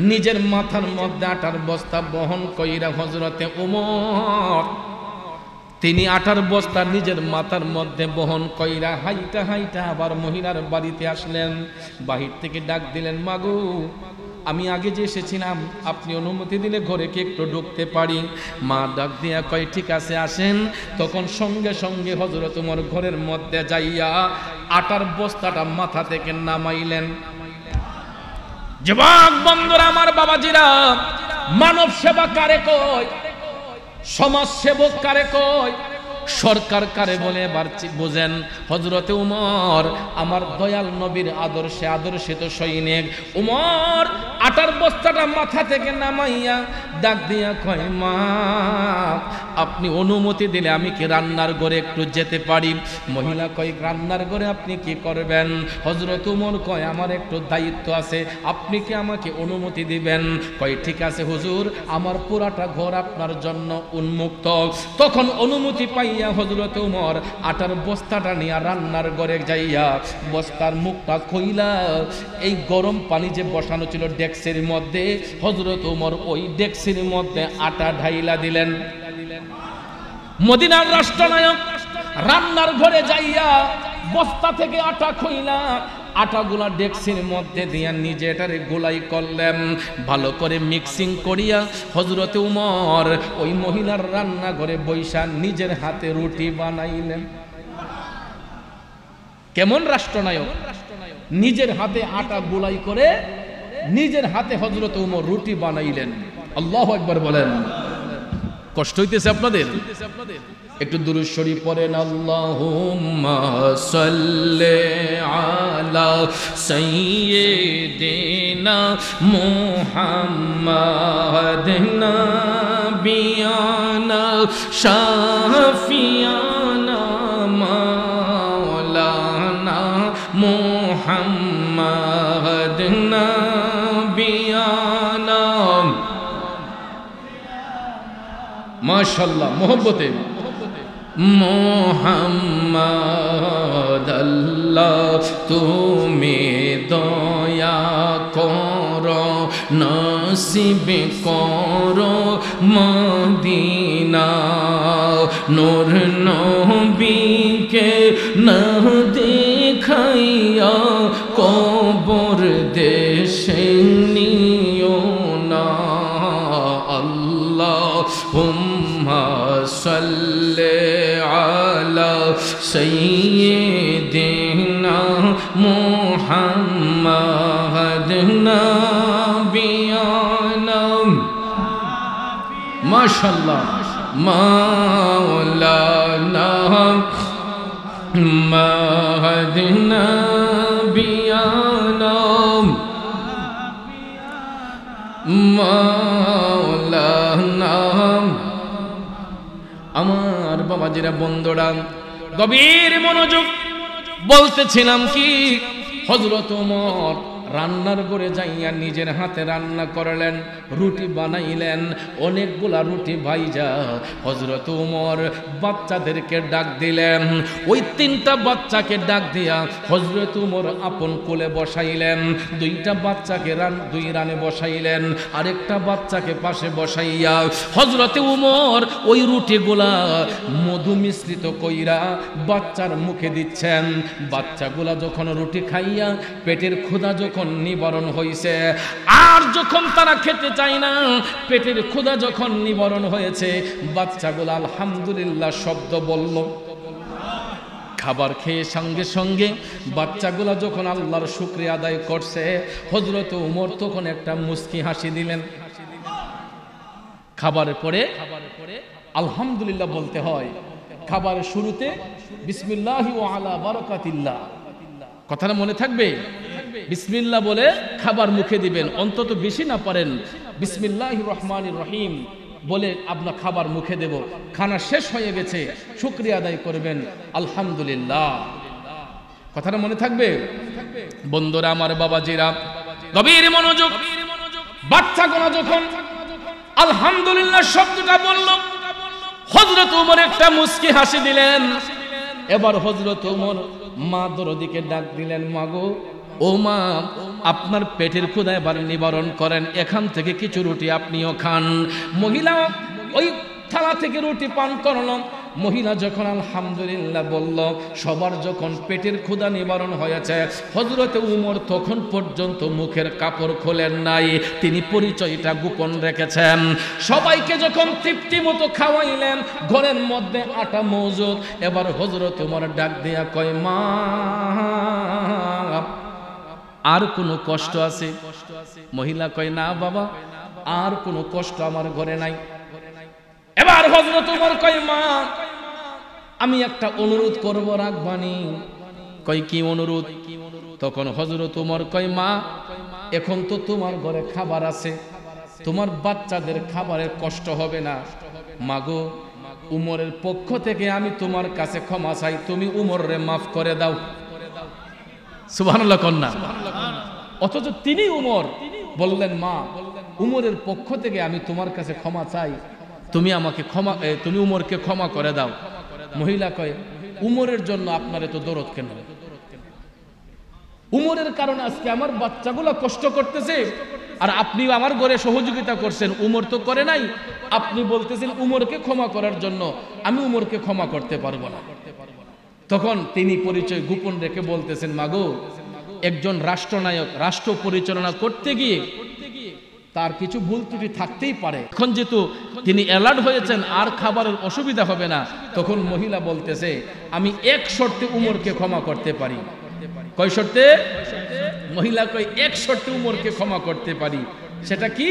নিজের মাথার মধ্যে আটার বস্তা বহন কইরা হযরতে উমর তিনি আটার বস্তা নিজের মাথার মধ্যে বহন কইরা হাইটা হাইটা আবার মহিলার বাড়িতে আসলেন। বাহির থেকে ডাক দিলেন, মাগো আমি আগে যে এসেছিলাম, আপনি অনুমতি দিলে ঘরে কি একটু ঢুকতে পারি? মা ডাক দিয়া কয়, ঠিক আছে আসেন। তখন সঙ্গে সঙ্গে হযরত উমর ঘরের মধ্যে যাইয়া আটার বস্তাটা মাথা থেকে নামাইলেন। যুবক বন্ধুরা, আমার বাবাজিরা, মানব সেবা কারে কয়, সমাজ সেবক কারে কয়, সরকার কারে বলে এবার বুঝেন। হযরতে উমর আমার দয়াল নবীর আদর্শে আদর্শিত সৈনিক। উমর আটার বস্তাটা মাথা থেকে নামাইয়া ডাক দিয়া কয়, মা আপনি অনুমতি দিলে আমি কি রান্নার ঘরে একটু যেতে পারি? মহিলা কয়, রান্নার ঘরে আপনি কি করবেন? হযরত উমর কয়, আমার একটু দায়িত্ব আছে, আপনি কি আমাকে অনুমতি দিবেন? কয়, ঠিক আছে হুজুর, আমার পুরাটা ঘর আপনার জন্য উন্মুক্ত। তখন অনুমতি পাইয়া হযরত উমর আটার বস্তাটা নিয়ে রান্নার ঘরে যাইয়া বস্তার মুখটা খুইলা এই গরম পানি যে বসানো ছিল ডেক্সির মধ্যে, হযরত উমর ওই ডেক্সির মধ্যে আটা ঢাইলা দিলেন। মদিনার রাষ্ট্রনায়ক রান্নার ঘরে যাইয়া বস্তা থেকে আটা খুইলা আটাগুলা ডেক্সির মধ্যে দিয়া নিজে এটারে গোলাই করলেন। ভালো করে মিক্সিং করিয়া হযরতে উমর ওই মহিলার রান্নাঘরে বৈশা নিজের হাতে রুটি বানাইলেন। কেমন রাষ্ট্রনায়ক, নিজের হাতে আটা গোলাই করে নিজের হাতে হযরতে উমর রুটি বানাইলেন। আল্লাহু আকবার বলেন। কষ্ট হইতেছে আপনাদের? একটু দুরূদ শরীফ পড়েন। আল্লাহুম্মা সাল্লি আলা সাইয়্যিদিনা মুহাম্মাদিন নাবিয়ানা শাফিয়ানা মাওলানা মুহাম্মাদিন নাবিয়ানা। মাশাআল্লাহ, মোহব্বতে মোহাম্মদ আল্লাহ তুমি দয়া করো, নসিব করো মদিনা। নূর নবীকে না দেখাইয়া কবর দেশে নিও না। আল্লাহুম্মা সাল্লি আলা সাইয়্যিদিনা মুহাম্মাদিন নাবিয়ানা। মাশাআল্লাহ, মাওলানা মুহাম্মাদিন নাবিয়ানা মাওলানা। আমার বাবাজিরা, বন্ধুরা, গভীর মনোযোগ। বলতেছিলাম কি, হযরত ওমর রান্নার ঘরে যাইয়া নিজের হাতে রান্না করলেন, রুটি বানাইলেন, অনেকগুলা রুটি ভাইজা হযরত ওমর বাচ্চাদেরকে ডাক দিলেন। ওই 3টা বাচ্চাকে ডাক দিয়া হযরত ওমর আপন কোলে বসাইলেন, 2টা বাচ্চাকে দুই রানে বসাইলেন, আরেকটা বাচ্চাকে পাশে বসাইয়া হযরত ওমর ওই রুটিগুলা মধু মিশ্রিত কইরা বাচ্চার মুখে দিচ্ছেন। বাচ্চাগুলা যখন রুটি খাইয়া পেটের ক্ষুধা যখন নিবারণ হইছে, আর যখন তারা খেতে চায় না, পেটের ক্ষুধা যখন নিবারণ হয়েছে, বাচ্চাগুলা আলহামদুলিল্লাহ শব্দ বলল। খাবার খেয়ে সঙ্গে সঙ্গে বাচ্চাগুলা যখন আল্লাহর শুকরিয়া আদায় করছে, হযরত ওমর তখন একটা মুস্কি হাসি দিলেন। খাবারের পরে আলহামদুলিল্লাহ বলতে হয়, খাবারের শুরুতে বিসমিল্লাহি ওয়া আলা বারাকাতিল্লাহ, কথাটা মনে থাকবে। বিসমিল্লাহ বলে খাবার মুখে দিবেন, অন্তত বেশি না পারেন বিসমিল্লাহির রহমানির রহিম বলে আপনার খাবার মুখে দেব। খানা শেষ হয়ে গেছে, শুকরিয়া আদায় করবেন আলহামদুলিল্লাহ, কথাটা মনে থাকবে। বন্ধুরা আমার, বাবাজিরা, গভীর মনোযোগ। বাচ্চাগুলো যখন আলহামদুলিল্লাহ শব্দটা বলল, হযরত ওমর একটা মুস্কি হাসি দিলেন। এবার হযরত ওমর মা দরদিকে ডাক দিলেন, মা গো, ও মা, আপনার পেটের ক্ষুধা এবার নিবারণ করেন, এখান থেকে কিছু রুটি আপনিও খান। মহিলা ওই থালা থেকে রুটি পান করল। মহিলা যখন আলহামদুলিল্লাহ বলল, সবার যখন পেটের ক্ষুধা নিবারণ হয়েছে, হযরত ওমর তখন পর্যন্ত মুখের কাপড় খোলেন নাই, তিনি পরিচয়টা গোপন রেখেছেন। সবাইকে যখন তৃপ্তি মতো খাওয়াইলেন, ঘরের মধ্যে আটা মজুদ। এবার হযরত ওমর ডাক দিয়া কয়, মা, আর কোনো কষ্ট আছে? মহিলা কয়, না বাবা, আর কোনো কষ্ট আমার ঘরে নাই। এবার হযরত ওমর কয়, মা, আমি একটা অনুরোধ করব, রাখবানি? কয়, কি অনুরোধ? তখন হযরত ওমর কয়, মা, এখন তো তোমার ঘরে খাবার আছে, তোমার বাচ্চাদের খাবারের কষ্ট হবে না। মাগো, উমরের পক্ষ থেকে আমি তোমার কাছে ক্ষমা চাই, তুমি উমররে মাফ করে দাও। সুবহানাল্লাহ কন্যা। অথচ তিনি উমর বললেন, মা, উমরের পক্ষ থেকে আমি তোমার কাছে ক্ষমা চাই, তুমি আমাকে ক্ষমা, তুমি উমরকে ক্ষমা করে দাও। মহিলা কয়, উমরের জন্য আপনার এত দরদ কেন? উমরের কারণে আজকে আমার বাচ্চাগুলো কষ্ট করতেছে, আর আপনি আমার ঘরে সহযোগিতা করছেন, উমর তো করে নাই। আপনি বলতেছেন উমরকে ক্ষমা করার জন্য, আমি উমরকে ক্ষমা করতে পারবো না। তখন তিনি পরিচয় গোপন রেখে বলতেছেন, মাগো, একজন রাষ্ট্রনায়ক রাষ্ট্র পরিচালনা করতে গিয়ে তার কিছু ভুল ত্রুটি থাকতেই পারে। এখন যেহেতু তিনি অ্যালার্ট হয়েছেন, আর খাবারের অসুবিধা হবে না, তখন মহিলা বলতেছে, আমি এক শর্তে উমরকে ক্ষমা করতে পারি। কয় শর্তে? মহিলা কয়, এক শর্তে উমরকে ক্ষমা করতে পারি। সেটা কি?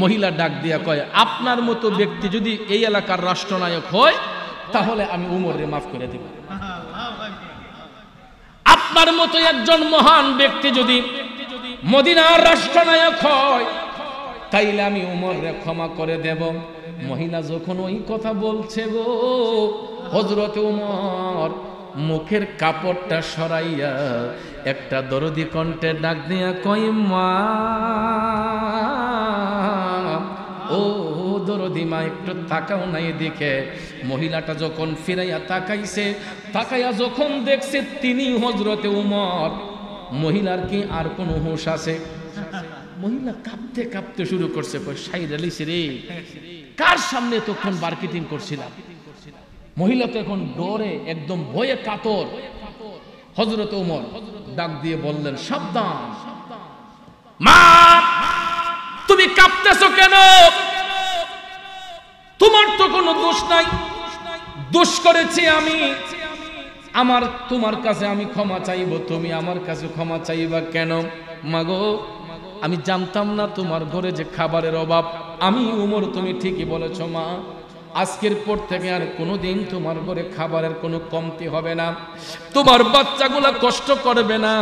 মহিলা ডাক দিয়া কয়, আপনার মতো ব্যক্তি যদি এই এলাকার রাষ্ট্রনায়ক হয়, তাহলে আমি উমরকে মাফ করে দেব। আপনার মতো একজন মহান ব্যক্তি যদি মদিনার রাষ্ট্রনায়ক হয়, তাইলে আমি উমরকে ক্ষমা করে দেব। মহিলা যখন ওই কথা বলছে গো, হযরত ওমর মুখের কাপড়টা সরাইয়া একটা দরদি কণ্ঠে ডাক দিয়া কয়, মা, ও দরদি মা, একটু তাকাও না এদিকে। মহিলাটা যখন ফিরাইয়া তাকাইছে, তাকাইয়া যখন দেখছে তিনি হযরতে ওমর, মহিলার কি আর কোনো হুঁশ আছে? মহিলা কাঁপতে কাঁপতে শুরু করছে, সাইদ আলিস রে, কার সামনে তখন মার্কেটিং করছিলাম? মহিলা তো এখন ডরে একদম ভয়ে কাতর। হযরত ওমর ডাক দিয়ে বললেন, সাবধান, মা, তুমি কাঁপতেছো কেন? তোমার তো কোনো দোষ নাই, দোষ করেছি আমি। তোমার কাছে আমি ক্ষমা চাইব, তুমি আমার কাছে ক্ষমা চাইবা কেন? মাগো, আমি জানতাম না তোমার ঘরে যে খাবারের অভাব। আমি উমর, তুমি ঠিকই বলেছ মা, আজকের পর থেকে আর কোনোদিন তোমার ঘরে খাবারের কোনো কমতি হবে না, তোমার বাচ্চাগুলা কষ্ট করবে না।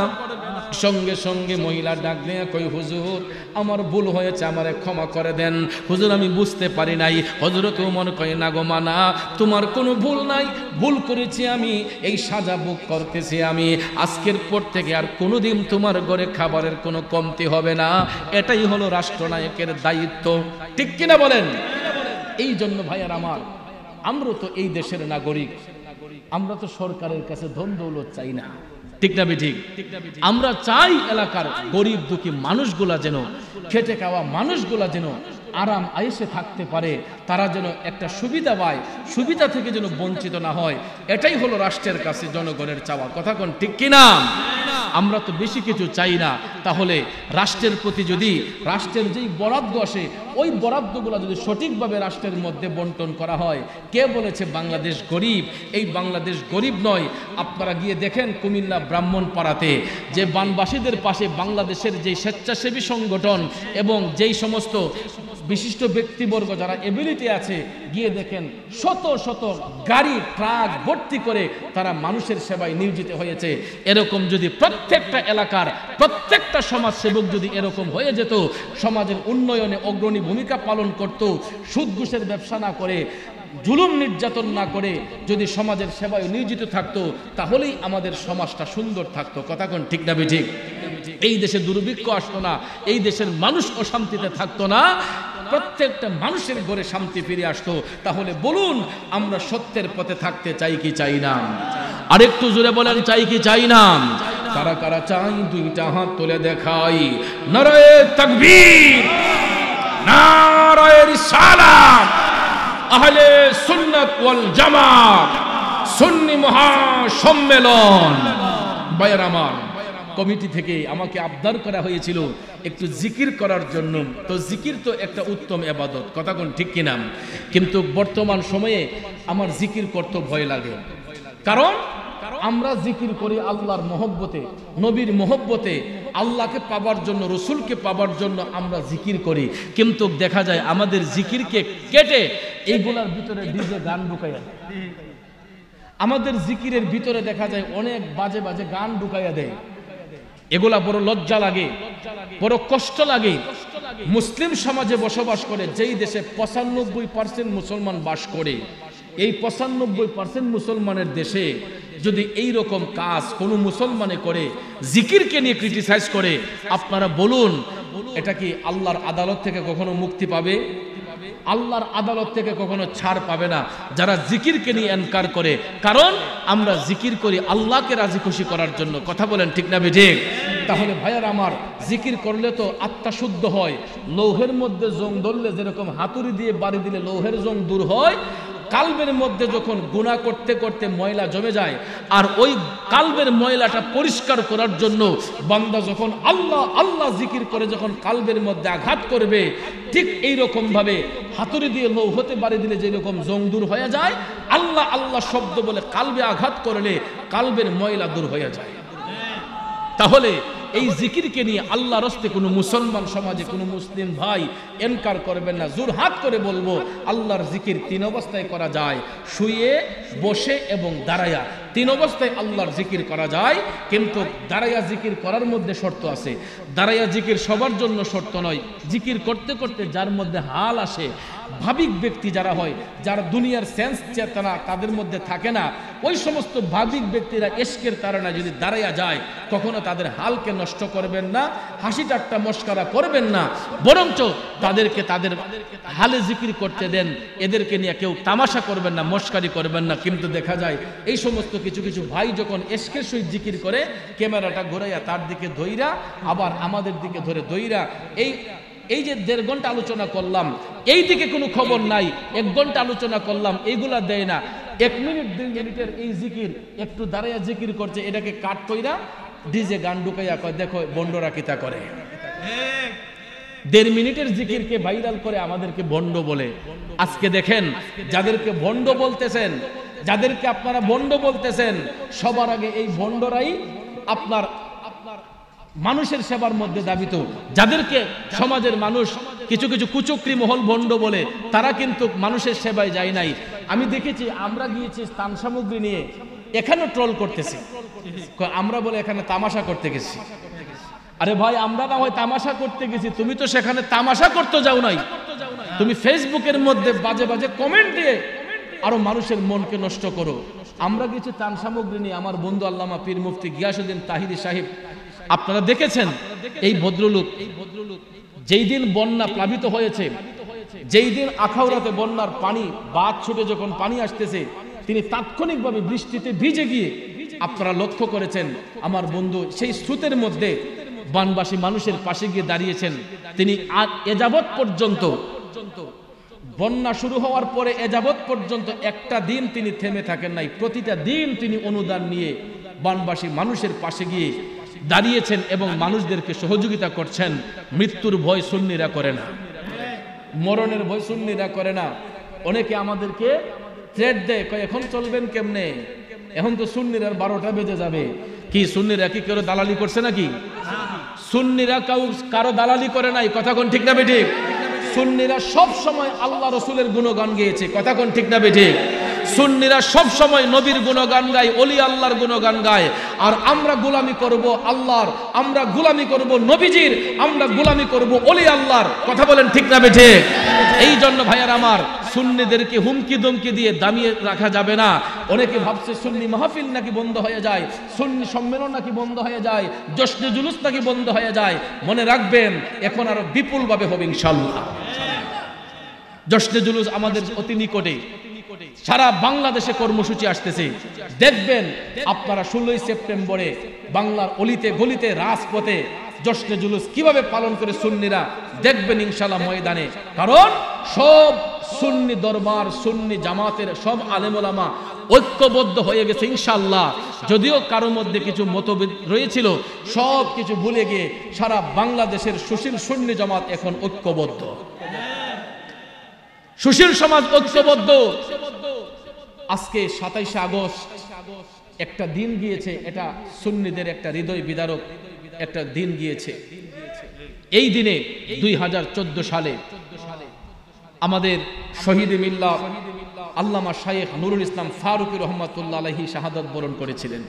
সঙ্গে সঙ্গে মহিলা ডাক দিয়ে কই হুজুর আমার ভুল হয়েছে, আমারে ক্ষমা করে দেন হুজুর, আমি বুঝতে পারি নাই। হযরত ওমর কয় না গো মানা, তোমার কোনো ভুল নাই, ভুল করেছি আমি, এই সাজা ভোগ করতেছি আমি। আজকের পর থেকে আর কোনোদিন তোমার ঘরে খাবারের কোনো কমতি হবে না। এটাই হলো রাষ্ট্রনায়কের দায়িত্ব, ঠিক কিনা বলেন? এই জন্য ভাইয়ার আমার, আমরা তো এই দেশের নাগরিক, আমরা তো সরকারের কাছে ধন দৌলত চাই না, ঠিক না বেঠিক? আমরা চাই এলাকার গরিব দুঃখী মানুষগুলা যেন, খেটে খাওয়া মানুষগুলা যেন আরাম আয়েশে থাকতে পারে, তারা যেন একটা সুবিধা পায়, সুবিধা থেকে যেন বঞ্চিত না হয়। এটাই হলো রাষ্ট্রের কাছে জনগণের চাওয়া, কথা কোন ঠিক কিনা? আমরা তো বেশি কিছু চাই না। তাহলে রাষ্ট্রের প্রতি যদি রাষ্ট্রের যেই বরাদ্দ আসে, ওই বরাদ্দগুলো যদি সঠিকভাবে রাষ্ট্রের মধ্যে বন্টন করা হয়। কে বলেছে বাংলাদেশ গরিব? এই বাংলাদেশ গরিব নয়। আপনারা গিয়ে দেখেন কুমিল্লা ব্রাহ্মণপাড়াতে যে বানবাসীদের পাশে বাংলাদেশের যে স্বেচ্ছাসেবী সংগঠন এবং যেই সমস্ত বিশিষ্ট ব্যক্তিবর্গ যারা এবিলিটি আছে, গিয়ে দেখেন শত শত গাড়ি ট্রাক ভর্তি করে তারা মানুষের সেবায় নিয়োজিত হয়েছে। এরকম যদি প্রত্যেকটা এলাকার প্রত্যেকটা সমাজসেবক যদি এরকম হয়ে যেত, সমাজের উন্নয়নে অগ্রণী ভূমিকা পালন করত, সুদ ঘুষের ব্যবসা না করে, জুলুম নির্যাতন না করে যদি সমাজের সেবায় নিয়োজিত থাকতো, তাহলেই আমাদের সমাজটা সুন্দর থাকতো, কথা কোন ঠিক না বেঠিক? এই দেশে দুর্ভিক্ষ আসতো না, এই দেশের মানুষ অশান্তিতে থাকতো না, প্রত্যেকটা মানুষের ঘরে শান্তি ফিরে আসতো। তাহলে বলুন, আমরা সত্যের পথে থাকতে চাই কি চাই না? আরেকটু জোরে বলেন, চাই কি চাই না? কারা কারা চাই দুইটা হাত তুলে দেখাই। নারায়ে তাকবীর, নারায়ে রিসালাত, আহলে সুন্নাত ওয়াল জামাত, সুন্নি মহাসম্মেলন। ভাইয়ের আমার, কমিটি থেকে আমাকে আবদার করা হয়েছিল একটু জিকির করার জন্য। তো জিকির তো একটা উত্তম ইবাদত, কথা কোন ঠিক কিনা? কিন্তু বর্তমান সময়ে আমার জিকির করতে ভয় লাগে। কারণ আমরা জিকির করি আল্লাহর মহব্বতে, নবীর মহব্বতে, আল্লাহকে পাবার জন্য, রসুলকে পাবার জন্য আমরা জিকির করি। কিন্তু দেখা যায় আমাদের জিকিরকে কেটে এইগুলার ভিতরে ডিজে গান ঢুকাইয়া দেয়। আমাদের জিকিরের ভিতরে দেখা যায় অনেক বাজে বাজে গান ঢুকাইয়া দেয়। এগুলা বড় লজ্জা লাগে, বড় কষ্ট লাগে। মুসলিম সমাজে বসবাস করে যেই দেশে 95% মুসলমান বাস করে, এই 95% মুসলমানের দেশে যদি এই রকম কাজ কোনো মুসলমানে করে, জিকিরকে নিয়ে ক্রিটিসাইজ করে, আপনারা বলুন এটা কি আল্লাহর আদালত থেকে কখনো মুক্তি পাবে? আল্লাহর আদালত থেকে কখনো ছাড় পাবে না যারা জিকিরকে নিয়ে এনকার করে। কারণ আমরা জিকির করি আল্লাহকে রাজি খুশি করার জন্য, কথা বলেন ঠিক না বেঠিক? তাহলে ভাইয়ার আমার, জিকির করলে তো আত্মা শুদ্ধ হয়। লৌহের মধ্যে জং ধরলে যেরকম হাতুড়ি দিয়ে বাড়ি দিলে লৌহের জং দূর হয়, কালবের মধ্যে যখন গুনাহ করতে করতে ময়লা জমে যায়, আর ওই কালবের ময়লাটা পরিষ্কার করার জন্য বান্দা যখন আল্লাহ আল্লাহ জিকির করে যখন কালবের মধ্যে আঘাত করবে, ঠিক এই রকম ভাবে হাতুড়ি দিয়ে লৌহতে বাড়ি দিলে যেরকম জং দূর হয়ে যায়, আল্লাহ আল্লাহ শব্দ বলে কালবে আঘাত করলে কালবের ময়লা দূর হয়ে যায়। তাহলে এই জিকিরকে নিয়ে আল্লাহ রাস্তে কোনো মুসলমান সমাজে কোনো মুসলিম ভাই এনকার করবেন না। জোর হাত করে বলবো, আল্লাহর জিকির 3 অবস্থায় করা যায়, শুয়ে, বসে এবং দাঁড়ায়া। 3 অবস্থায় আল্লাহর জিকির করা যায়, কিন্তু দাঁড়ায়া জিকির করার মধ্যে শর্ত আছে। দাঁড়ায়া জিকির সবার জন্য শর্ত নয়। জিকির করতে করতে যার মধ্যে হাল আসে, ভাবিক ব্যক্তি যারা হয়, যারা দুনিয়ার সেন্স চেতনা তাদের মধ্যে থাকে না, ওই সমস্ত ভাবিক ব্যক্তিরা এশকের তাড়না যদি দাঁড়ায়া যায়, কখনো তাদের হালকে নষ্ট করবেন না, হাসি ঠাট্টা মস্করা করবেন না, বরঞ্চ তাদেরকে তাদের হালে জিকির করতে দেন। এদেরকে নিয়ে কেউ তামাশা করবেন না, মস্কারি করবেন না। কিন্তু দেখা যায় এই সমস্ত কিছু কিছু ভাই যখন এশকের সহিত জিকির করে, ক্যামেরাটা ঘুরাইয়া তার দিকে ধইরা আবার আমাদের দিকে ধরে ধইরা এই যে 1.5 ঘন্টা আলোচনা করলাম, এই দিকে কোনো খবর নাই, 1 ঘন্টা আলোচনা করলাম, এইগুলা দেয় না। 1 মিনিট 2 মিনিটের এই জিকির একটু দাঁড়াইয়া জিকির করছে, এটাকে কাট কইরা ডিজে গান ঢুকাইয়া কয় দেখো বন্ডরা কিতা করে। 1.5 মিনিটের জিকিরকে ভাইরাল করে আমাদেরকে ভণ্ড বলে। আজকে দেখেন যাদেরকে ভণ্ড বলতেছেন, যাদেরকে আপনারা ভণ্ড বলতেছেন, সবার আগে এই ভণ্ডরাই আপনার মানুষের সেবার মধ্যে দাবিত। যাদেরকে সমাজের মানুষ কিছু কিছু কুচক্রি মহল ভণ্ড বলে, তারা কিন্তু মানুষের সেবায় যায় নাই। আমি দেখেছি, আমরা গিয়েছি স্থান সামগ্রী নিয়ে, এখানে ট্রল করতেছি, আমরা বলে এখানে তামাশা করতে গেছি। আরে ভাই আমরা না হয় তামাশা করতে গেছি, তুমি তো সেখানে তামাশা করতে যাও নাই, তুমি ফেসবুকের মধ্যে বাজে বাজে কমেন্ট দিয়ে আরো মানুষের মনকে নষ্ট করো। আমরা কিছু ত্রাণ সামগ্রী নিয়ে আমার বন্ধু আল্লামা পীর মুফতি গিয়াসউদ্দিন তাহিরি সাহেব, আপনারা দেখেছেন এই ভদ্রলোক যেই দিন বন্যা প্লাবিত হয়েছে, যেই দিন আখাউড়াতে বন্যার পানি বাঁধ ছুটে যখন পানি আসতেছে, তিনি তাৎক্ষণিকভাবে বৃষ্টিতে ভিজে গিয়ে, আপনারা লক্ষ্য করেছেন আমার বন্ধু সেই স্রোতের মধ্যে বানবাসী মানুষের পাশে গিয়ে দাঁড়িয়েছেন। তিনি এযাবৎ পর্যন্ত বন্যা শুরু হওয়ার পরে এযাবৎ পর্যন্ত একটা দিন তিনি থেমে থাকেন নাই। প্রতিটা দিন তিনি অনুদান নিয়ে বানবাসী মানুষের পাশে গিয়ে দাঁড়িয়েছেন এবং মানুষদেরকে সহযোগিতা করছেন। মৃত্যুর ভয় সুন্নিরা করে না, মরণের ভয় সুন্নিরা করে না। অনেকে আমাদেরকে থ্রেট দেয়, কয় এখন চলবেন কেমনে, এখন তো সুন্নিরা 12টা বেজে যাবে। কি সুন্নিরা কি কেউ দালালি করছে নাকি? সুন্নিরা কারো দালালি করে নাই, কথা কোন ঠিক না বেঠিক? সুন্নিরা সব সময় আল্লাহ রসুলের গুণগান গেয়েছে, কথা কোন ঠিক না বেঠিক? সুন্নিরা সব সময় নবীর গুণগান গায়, ওলি আল্লাহর গুণগান গায়। আর আমরা গোলামি করব আল্লাহর, আমরা গোলামি করব নবীজির, আমরা গোলামি করব ওলি আল্লাহর, কথা বলেন ঠিক না বেঠিক? এই জন্য ভাইয়ার আমার, সুন্নিদেরকে হুমকি দমকি দিয়ে দামিয়ে রাখা যাবে না। অনেকে ভাবছে সুন্নি মাহফিল নাকি বন্ধ হয়ে যায়, সুন্নি সম্মেলন নাকি বন্ধ হয়ে যায়, জশ্নে জুলুস নাকি বন্ধ হয়ে যায়। মনে রাখবেন এখন আরো বিপুলভাবে হবে ইনশাআল্লাহ। জশ্নে জুলুস আমাদের অতি নিকটে, সারা বাংলাদেশে কর্মসূচি আসতেছে। দেখবেন আপনারা 16ই সেপ্টেম্বরে বাংলার অলিতে গলিতে রাজপথে জশ্নে জুলুস কিভাবে পালন করে সুন্নিরা, দেখবেন ইনশাআল্লাহ ময়দানে। কারণ সব সুন্নি দরবার, সুন্নি জামাতের সব আলেম ওলামা ঐক্যবদ্ধ হয়ে গেছে ইনশাআল্লাহ। যদিও কারো মধ্যে কিছু মতভেদ রয়েছিল, সব কিছু ভুলে গিয়ে সারা বাংলাদেশের সুশীল সুন্নি জামাত এখন ঐক্যবদ্ধ, সুশীল সমাজ ঐক্যবদ্ধ। আজকে 27শে আগস্ট একটা দিন গিয়েছে, এটা সুন্নিদের একটা হৃদয় বিদারক একটা দিন গিয়েছে। এই দিনে 2014 সালে আমাদের শহীদ মিল্লাত আল্লামা শাইখ নুরুল ইসলাম ফারুকী রহমাতুল্লাহ আলাইহি শাহাদাত বরণ করেছিলেন।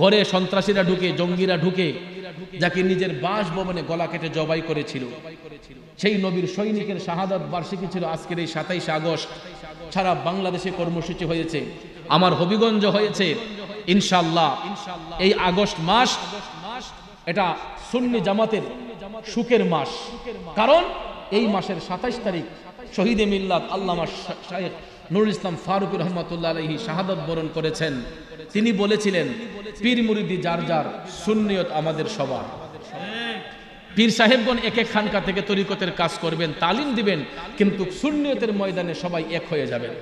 ঘরে সন্ত্রাসীরা ঢুকে, জঙ্গিরা ঢুকে যাকে নিজের বাসভবনে গলা কেটে জবাই করেছিল, সেই নবীর সৈনিকের শাহাদাত বার্ষিকী ছিল আজকের এই 27শে আগস্ট। সারা বাংলাদেশে কর্মসূচি হয়েছে, আমার হবিগঞ্জ হয়েছে। ইনশাআল্লাহ এই আগস্ট মাস এটা সুন্নি জামাতের সুখের মাস। কারণ এই মাসের 27 তারিখ শহীদে মিল্লাত আল্লামা শাইখ নুরুল ইসলাম ফারুকী রহমাতুল্লাহ আলাইহি শাহাদাত বরণ করেছেন। তিনি বলেছিলেন, পীর মুরিদি যার যার, সুন্নিয়ত আমাদের সবার। পীর সাহেবগণ এক এক খানকা থেকে তরিকতের কাজ করবেন, তালিম দিবেন, কিন্তু সুন্নিয়তের ময়দানে সবাই এক হয়ে যাবেন।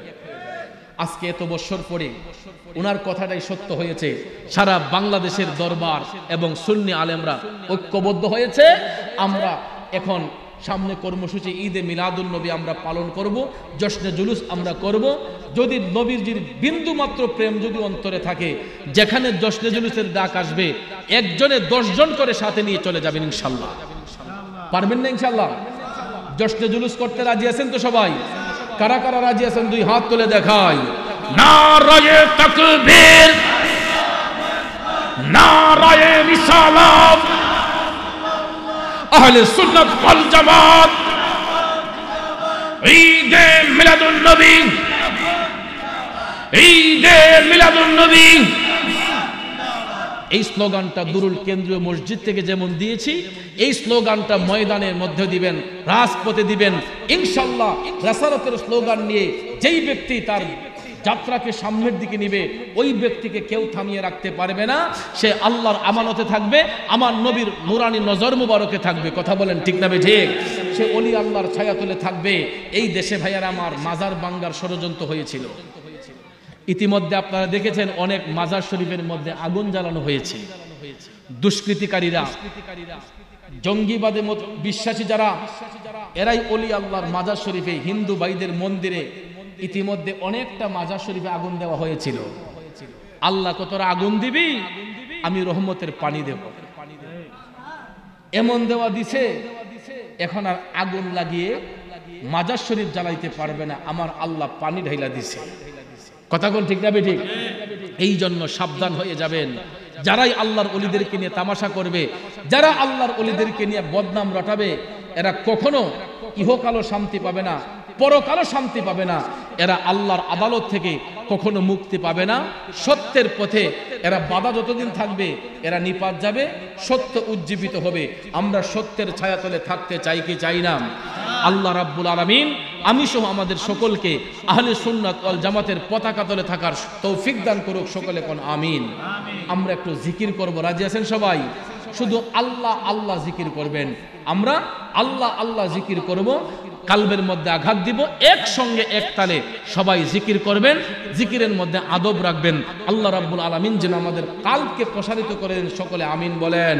আজকে এত বছর পরে ওনার কথাটাই সত্য হয়েছে। সারা বাংলাদেশের দরবার এবং সুন্নি আলেমরা ঐক্যবদ্ধ হয়েছে। আমরা এখন সামনে কর্মসূচি ঈদে মিলাদুন নবী আমরা পালন করব, জশ্নে জুলুস আমরা করব। যদি নবীজির বিন্দু মাত্র প্রেম যদি অন্তরে থাকে, যেখানে জশ্নে জুলুসের ডাক আসবে, একজনে 10 জন করে সাথে নিয়ে চলে যাবেন ইনশাআল্লাহ। পারবেন না ইনশাআল্লাহ? জশ্নে জুলুস করতে রাজি আছেন তো সবাই? কারা কারা রাজি আছেন 2 হাত তুলে দেখাই। নারায়ে তাকবীর, নারায়ে রিসালাত, আহলে সুন্নাত ওয়াল জামাত, ঈদে মিলাদুন নবী, ঈদে মিলাদুন নবী। এই স্লোগানটা দুরুল কেন্দ্রীয় মসজিদ থেকে যেমন দিয়েছি, এই স্লোগানটা ময়দানের মধ্যে দিবেন, রাজপথে দিবেন ইনশাআল্লাহ। রাসালাতের স্লোগান নিয়ে যেই ব্যক্তি তার যাত্রাকে সামনের দিকে নিবে, ওই ব্যক্তিকে কেউ থামিয়ে রাখতে পারবে না। সে আল্লাহর আমানতে থাকবে, আমার নবীর নুরানি নজর মুবারকে থাকবে, কথা বলেন ঠিক না ঠিক? সে ওলি আল্লাহর ছায়াতলে থাকবে। এই দেশে ভাইয়ারা আমার মাজার ভাঙ্গার ষড়যন্ত্র হয়েছিল। ইতিমধ্যে আপনারা দেখেছেন অনেক মাজার শরীফের মধ্যে আগুন জ্বালানো হয়েছে। দুষ্কৃতিকারীরা, জঙ্গিবাদে বিশ্বাসী যারা, এরাই ওলি আল্লাহর মাজার শরীফে, হিন্দু ভাইদের মন্দিরে ইতিমধ্যে অনেকটা মাজার শরীফে আগুন দেওয়া হয়েছিল। আল্লাহ কতরা আগুন দিবি, আমি রহমতের পানি দেব, এমন দেওয়া দিছে। এখন আর আগুন লাগিয়ে মাজার শরীফ জ্বালাইতে পারবে না, আমার আল্লাহ পানি ঢাইলা দিছে। কথা কোন ঠিক না ঠিক? এই জন্য সাবধান হয়ে যাবেন। যারাই আল্লাহর ওলিদেরকে নিয়ে তামাশা করবে, যারা আল্লাহর ওলিদেরকে নিয়ে বদনাম রটাবে, এরা কখনো ইহকালও শান্তি পাবে না, পরকালও শান্তি পাবে না। এরা আল্লাহর আদালত থেকে কখনো মুক্তি পাবে না। সত্যের পথে এরা বাধা যতদিন থাকবে এরা নিপাত যাবে, সত্য উজ্জীবিত হবে। আমরা সত্যের ছায়াতলে থাকতে চাই কি চাই না? আল্লাহ রাব্বুল আলামিন আমি সহ আমাদের সকলকে আহলে সুন্নাত ওয়াল জামাতের পতাকা তলে থাকার তৌফিক দান করুক। সকলে কোন আমিন। আমরা একটু জিকির করব, রাজি আছেন সবাই? শুধু আল্লাহ আল্লাহ জিকির করবেন। আমরা আল্লাহ আল্লাহ জিকির করব, কালবের মধ্যে আঘাত দিব, একসঙ্গে এক তালে সবাই জিকির করবেন, জিকিরের মধ্যে আদব রাখবেন। আল্লাহ রাব্বুল আলামিন যেন আমাদের কালকে প্রসারিত করেন। সকলে আমিন বলেন।